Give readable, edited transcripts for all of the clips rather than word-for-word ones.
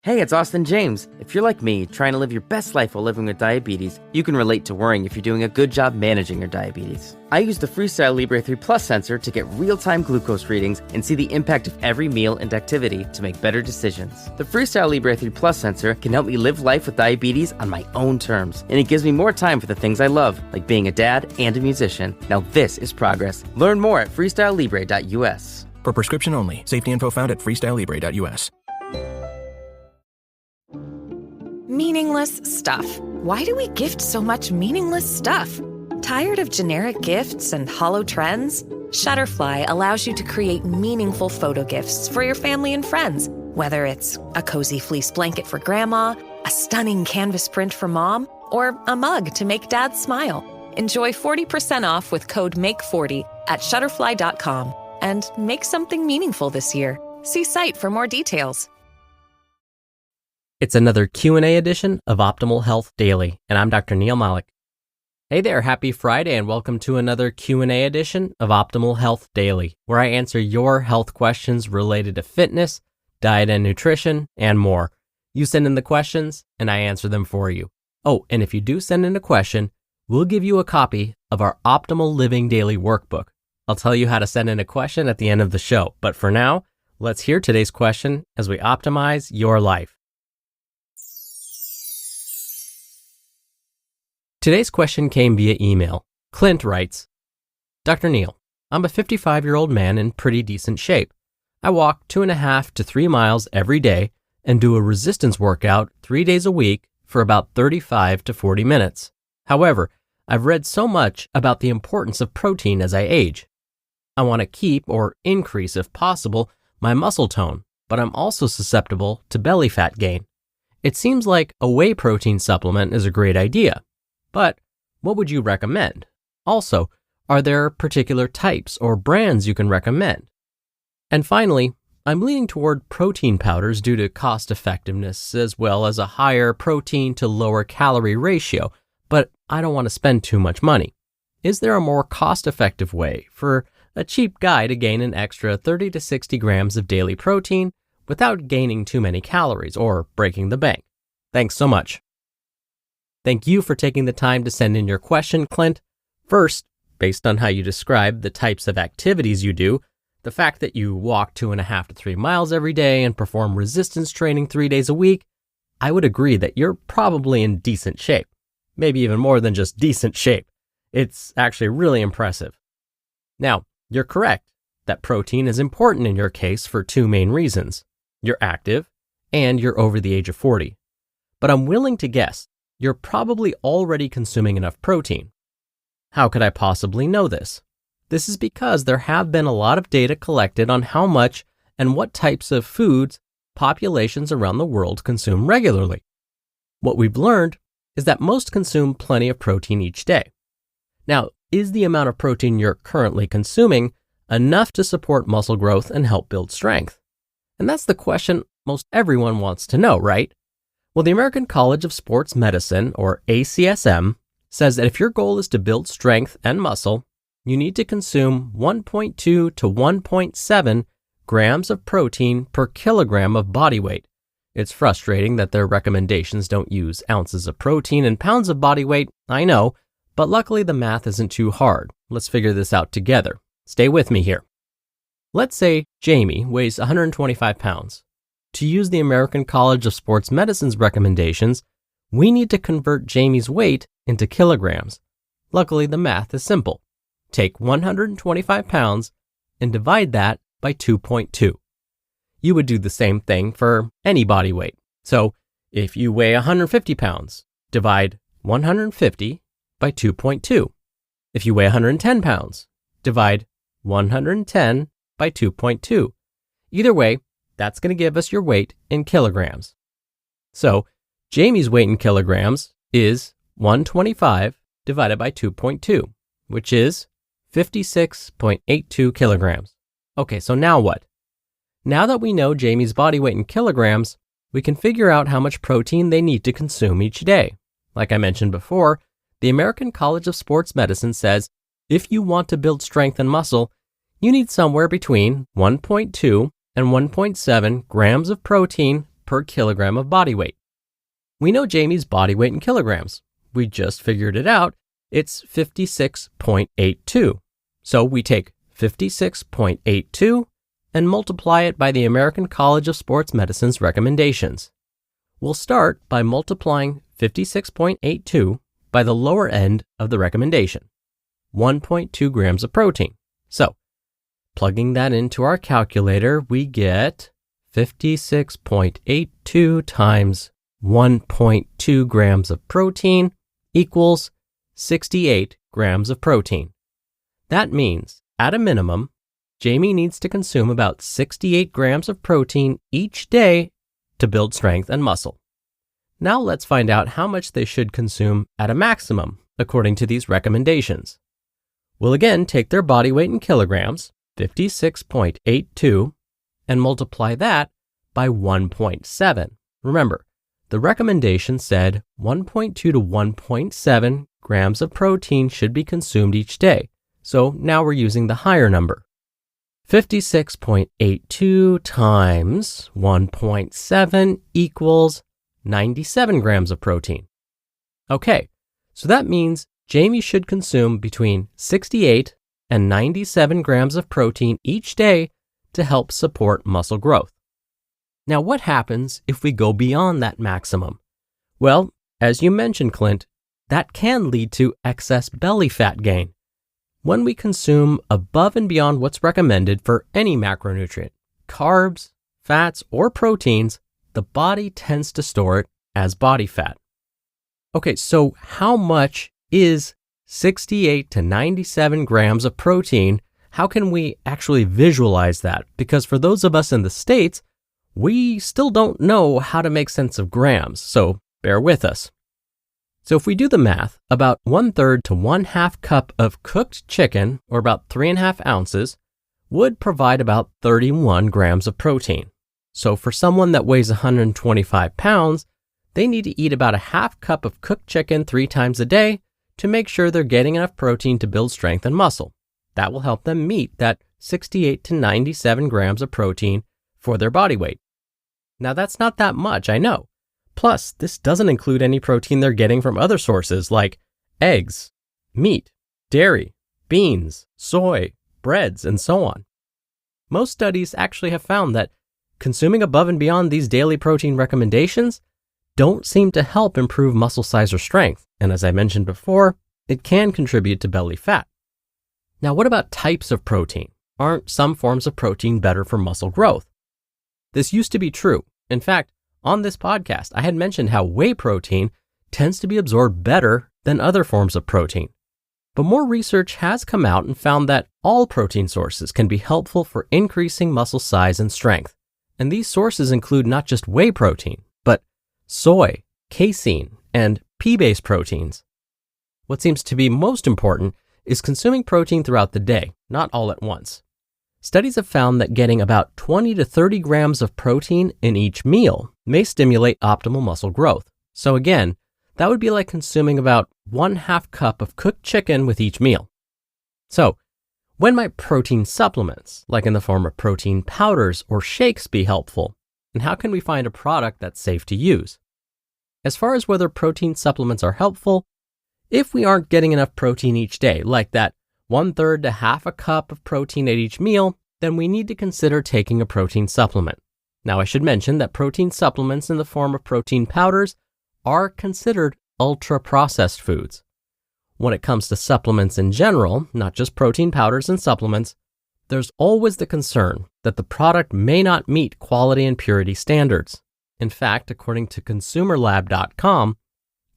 Hey, it's Austin James. If you're like me, trying to live your best life while living with diabetes, you can relate to worrying if you're doing a good job managing your diabetes. I use the Freestyle Libre 3 Plus sensor to get real-time glucose readings and see the impact of every meal and activity to make better decisions. The Freestyle Libre 3 Plus sensor can help me live life with diabetes on my own terms, and it gives me more time for the things I love, like being a dad and a musician. Now this is progress. Learn more at freestylelibre.us. For prescription only. Safety info found at freestylelibre.us. Meaningless stuff. Why do we gift so much meaningless stuff? Tired of generic gifts and hollow trends? Shutterfly allows you to create meaningful photo gifts for your family and friends. Whether it's a cozy fleece blanket for grandma, a stunning canvas print for mom, or a mug to make dad smile. Enjoy 40% off with code MAKE40 at Shutterfly.com and make something meaningful this year. See site for more details. It's another Q&A edition of Optimal Health Daily, and I'm Dr. Neal Malik. Hey there, happy Friday, and welcome to another Q&A edition of Optimal Health Daily, where I answer your health questions related to fitness, diet and nutrition, and more. You send in the questions, and I answer them for you. Oh, and if you do send in a question, we'll give you a copy of our Optimal Living Daily workbook. I'll tell you how to send in a question at the end of the show, but for now, let's hear today's question as we optimize your life. Today's question came via email. Clint writes, Dr. Neal, I'm a 55-year-old man in pretty decent shape. I walk 2.5 to 3 miles every day and do a resistance workout 3 days a week for about 35 to 40 minutes. However, I've read so much about the importance of protein as I age. I want to keep or increase, if possible, my muscle tone, but I'm also susceptible to belly fat gain. It seems like a whey protein supplement is a great idea. But what would you recommend? Also, are there particular types or brands you can recommend? And finally, I'm leaning toward protein powders due to cost effectiveness as well as a higher protein to lower calorie ratio, but I don't want to spend too much money. Is there a more cost-effective way for a cheap guy to gain an extra 30 to 60 grams of daily protein without gaining too many calories or breaking the bank? Thanks so much. Thank you for taking the time to send in your question, Clint. First, based on how you describe the types of activities you do, the fact that you walk 2.5 to 3 miles every day and perform resistance training 3 days a week, I would agree that you're probably in decent shape. Maybe even more than just decent shape. It's actually really impressive. Now, you're correct that protein is important in your case for two main reasons. You're active and you're over the age of 40. But I'm willing to guess you're probably already consuming enough protein. How could I possibly know this? This is because there have been a lot of data collected on how much and what types of foods populations around the world consume regularly. What we've learned is that most consume plenty of protein each day. Now, is the amount of protein you're currently consuming enough to support muscle growth and help build strength? And that's the question most everyone wants to know, right? Well, the American College of Sports Medicine, or ACSM, says that if your goal is to build strength and muscle, you need to consume 1.2 to 1.7 grams of protein per kilogram of body weight. It's frustrating that their recommendations don't use ounces of protein and pounds of body weight, I know, but luckily the math isn't too hard. Let's figure this out together. Stay with me here. Let's say Jamie weighs 125 pounds. To use the American College of Sports Medicine's recommendations, we need to convert Jamie's weight into kilograms. Luckily, the math is simple. Take 125 pounds and divide that by 2.2. You would do the same thing for any body weight. So, if you weigh 150 pounds, divide 150 by 2.2. If you weigh 110 pounds, divide 110 by 2.2. Either way, that's going to give us your weight in kilograms. So, Jamie's weight in kilograms is 125 divided by 2.2, which is 56.82 kilograms. Okay, so now what? Now that we know Jamie's body weight in kilograms, we can figure out how much protein they need to consume each day. Like I mentioned before, the American College of Sports Medicine says if you want to build strength and muscle, you need somewhere between 1.2 and 1.7 grams of protein per per kilogram of body weight. We know Jamie's body weight in kilograms. We just figured it out. It's 56.82. So we take 56.82 and multiply it by the American College of Sports Medicine's recommendations. We'll start by multiplying 56.82 by the lower end of the recommendation, 1.2 grams of protein. So, plugging that into our calculator, we get 56.82 times 1.2 grams of protein equals 68 grams of protein. That means, at a minimum, Jamie needs to consume about 68 grams of protein each day to build strength and muscle. Now let's find out how much they should consume at a maximum, according to these recommendations. We'll again take their body weight in kilograms, 56.82, and multiply that by 1.7. Remember, the recommendation said 1.2 to 1.7 grams of protein should be consumed each day, so now we're using the higher number. 56.82 times 1.7 equals 97 grams of protein. Okay, so that means Jamie should consume between 68 and 97 grams of protein each day to help support muscle growth. Now, what happens if we go beyond that maximum? Well, as you mentioned, Clint, that can lead to excess belly fat gain. When we consume above and beyond what's recommended for any macronutrient, carbs, fats, or proteins, the body tends to store it as body fat. Okay, so how much is 68 to 97 grams of protein? How can we actually visualize that? Because for those of us in the States, we still don't know how to make sense of grams, so bear with us. So if we do the math, about 1/3 to 1/2 cup of cooked chicken, or about 3.5 ounces, would provide about 31 grams of protein. So for someone that weighs 125 pounds, they need to eat about a 1/2 cup of cooked chicken 3 times a day to make sure they're getting enough protein to build strength and muscle. That will help them meet that 68 to 97 grams of protein for their body weight. Now that's not that much, I know. Plus, this doesn't include any protein they're getting from other sources like eggs, meat, dairy, beans, soy, breads, and so on. Most studies actually have found that consuming above and beyond these daily protein recommendations don't seem to help improve muscle size or strength, and as I mentioned before, it can contribute to belly fat. Now, what about types of protein? Aren't some forms of protein better for muscle growth? This used to be true. In fact, on this podcast, I had mentioned how whey protein tends to be absorbed better than other forms of protein. But more research has come out and found that all protein sources can be helpful for increasing muscle size and strength. And these sources include not just whey protein, but soy, casein, and pea-based proteins. What seems to be most important is consuming protein throughout the day, not all at once. Studies have found that getting about 20 to 30 grams of protein in each meal may stimulate optimal muscle growth. So again, that would be like consuming about 1/2 cup of cooked chicken with each meal. So, when might protein supplements, like in the form of protein powders or shakes, be helpful? And how can we find a product that's safe to use? As far as whether protein supplements are helpful, if we aren't getting enough protein each day, like that 1/3 to 1/2 a cup of protein at each meal, then we need to consider taking a protein supplement. Now, I should mention that protein supplements in the form of protein powders are considered ultra-processed foods. When it comes to supplements in general, not just protein powders and supplements, there's always the concern that the product may not meet quality and purity standards. In fact, according to ConsumerLab.com,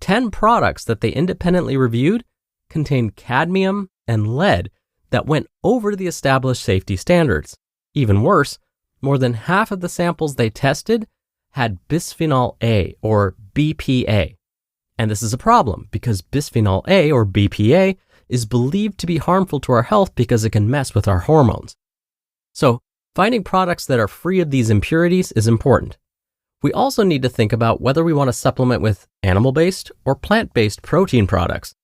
10 products that they independently reviewed contained cadmium and lead that went over the established safety standards. Even worse, more than half of the samples they tested had bisphenol A, or BPA. And this is a problem because bisphenol A, or BPA, is believed to be harmful to our health because it can mess with our hormones. So, finding products that are free of these impurities is important. We also need to think about whether we want to supplement with animal-based or plant-based protein products.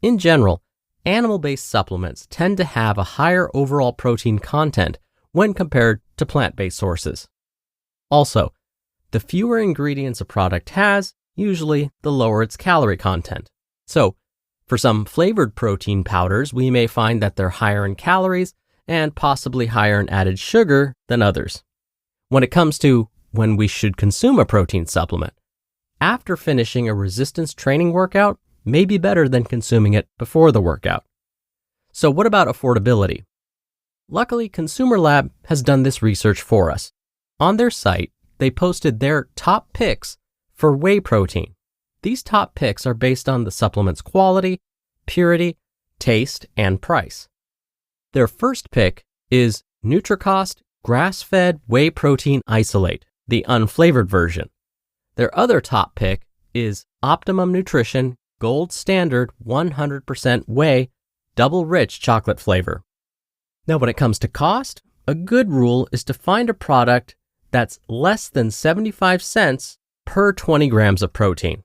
In general, animal-based supplements tend to have a higher overall protein content when compared to plant-based sources. Also, The fewer ingredients a product has, usually the lower its calorie content. So, for some flavored protein powders, we may find that they're higher in calories and possibly higher in added sugar than others. When it comes to when we should consume a protein supplement, after finishing a resistance training workout may be better than consuming it before the workout. So what about affordability? Luckily, Consumer Lab has done this research for us. On their site, they posted their top picks for whey protein. These top picks are based on the supplement's quality, purity, taste, and price. Their first pick is NutriCost Grass-Fed Whey Protein Isolate, the unflavored version. Their other top pick is Optimum Nutrition Gold Standard 100% Whey Double Rich Chocolate Flavor. Now, when it comes to cost, a good rule is to find a product that's less than 75 cents per 20 grams of protein.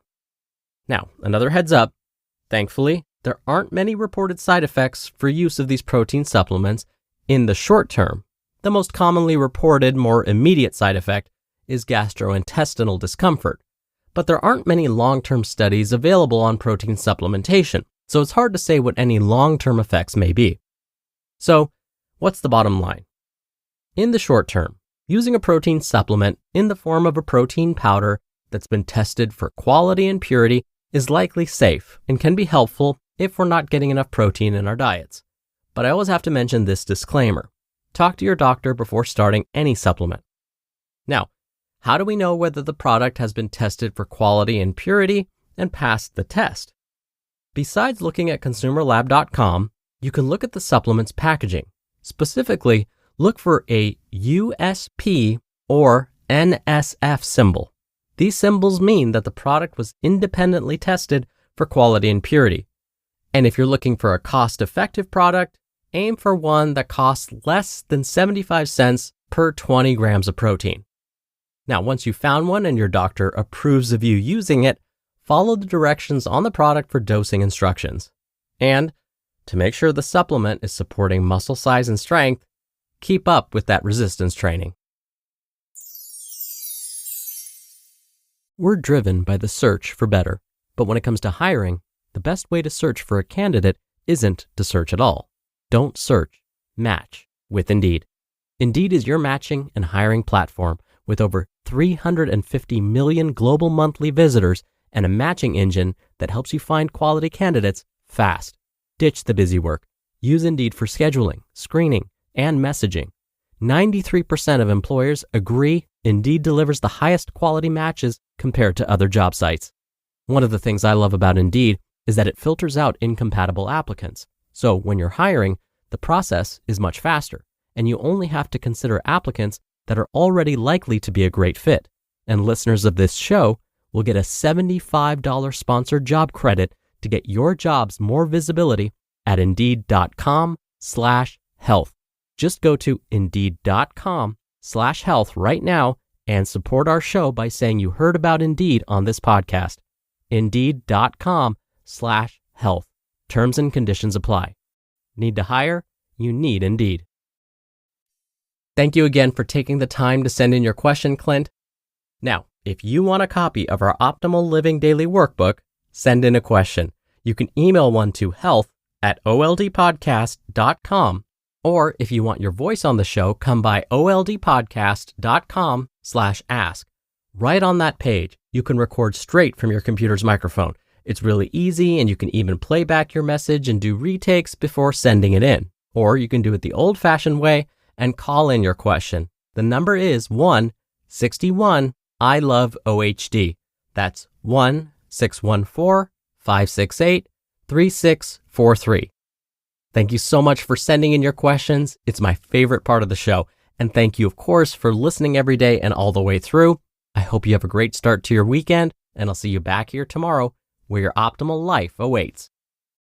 Now, another heads up, thankfully, there aren't many reported side effects for use of these protein supplements in the short term. The most commonly reported, more immediate side effect is gastrointestinal discomfort, but there aren't many long-term studies available on protein supplementation, so it's hard to say what any long-term effects may be. So, what's the bottom line? In the short term, using a protein supplement in the form of a protein powder that's been tested for quality and purity is likely safe and can be helpful if we're not getting enough protein in our diets. But I always have to mention this disclaimer. Talk to your doctor before starting any supplement. Now, how do we know whether the product has been tested for quality and purity and passed the test? Besides looking at consumerlab.com, you can look at the supplement's packaging. Specifically, look for a USP or NSF symbol. These symbols mean that the product was independently tested for quality and purity. And if you're looking for a cost-effective product, aim for one that costs less than 75 cents per 20 grams of protein. Now, once you've found one and your doctor approves of you using it, follow the directions on the product for dosing instructions. And to make sure the supplement is supporting muscle size and strength, keep up with that resistance training. We're driven by the search for better, but when it comes to hiring, the best way to search for a candidate isn't to search at all. Don't search, match with Indeed. Indeed is your matching and hiring platform with over 350 million global monthly visitors and a matching engine that helps you find quality candidates fast. Ditch the busy work. Use Indeed for scheduling, screening, and messaging. 93% of employers agree Indeed delivers the highest quality matches compared to other job sites. One of the things I love about Indeed is that it filters out incompatible applicants. So when you're hiring, the process is much faster, and you only have to consider applicants that are already likely to be a great fit. And listeners of this show will get a $75 sponsored job credit to get your jobs more visibility at Indeed.com/health. Just go to Indeed.com/health right now and support our show by saying you heard about Indeed on this podcast. Indeed.com/health. Terms and conditions apply. Need to hire? You need Indeed. Thank you again for taking the time to send in your question, Clint. Now, if you want a copy of our Optimal Living Daily Workbook, send in a question. You can email one to health@oldpodcast.com. Or if you want your voice on the show, come by oldpodcast.com/ask. Right on that page, you can record straight from your computer's microphone. It's really easy, and you can even play back your message and do retakes before sending it in. Or you can do it the old-fashioned way and call in your question. The number is 1-61-I-LOVE-OHD. That's 1-614-568-3643. Thank you so much for sending in your questions. It's my favorite part of the show. And thank you, of course, for listening every day and all the way through. I hope you have a great start to your weekend, and I'll see you back here tomorrow where your optimal life awaits.